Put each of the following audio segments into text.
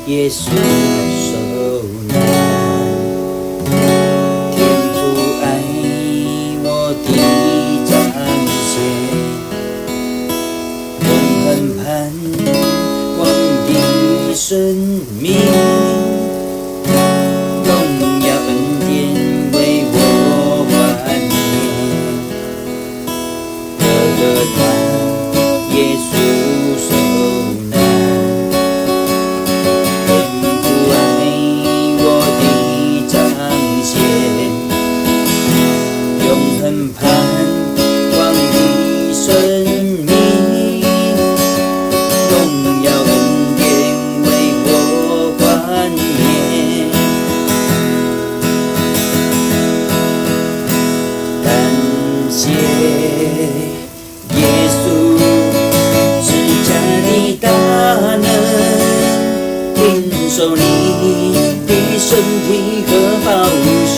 耶稣受难。天父爱我的彰显，永恒盼望的生命，荣耀恩典为我冠冕。哥他耶稣受难，天父爱我的彰显，永恒盼望的生命，荣耀恩典为我冠冕。感谢耶稣施加的大能，领受你的身体和宝血，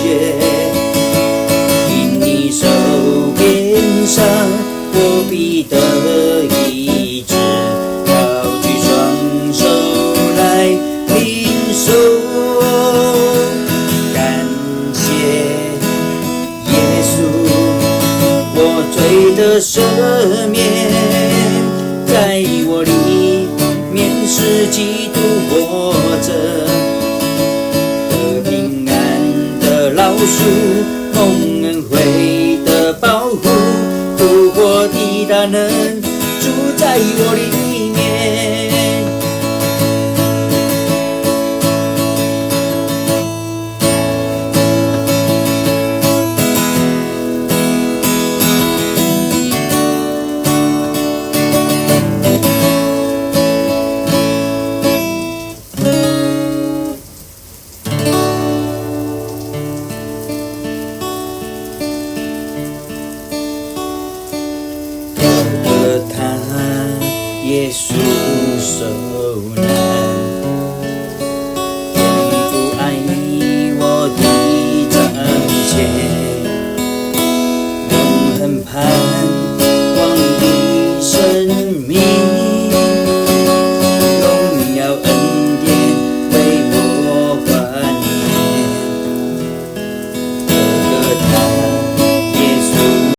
因你受鞭伤，我必得医治，高举双手来领受。感谢耶稣，我罪的赦免，在我里面是基督活着，得平安的老鼠，蒙恩惠的保护，复活的大能住在我里面。耶稣受难。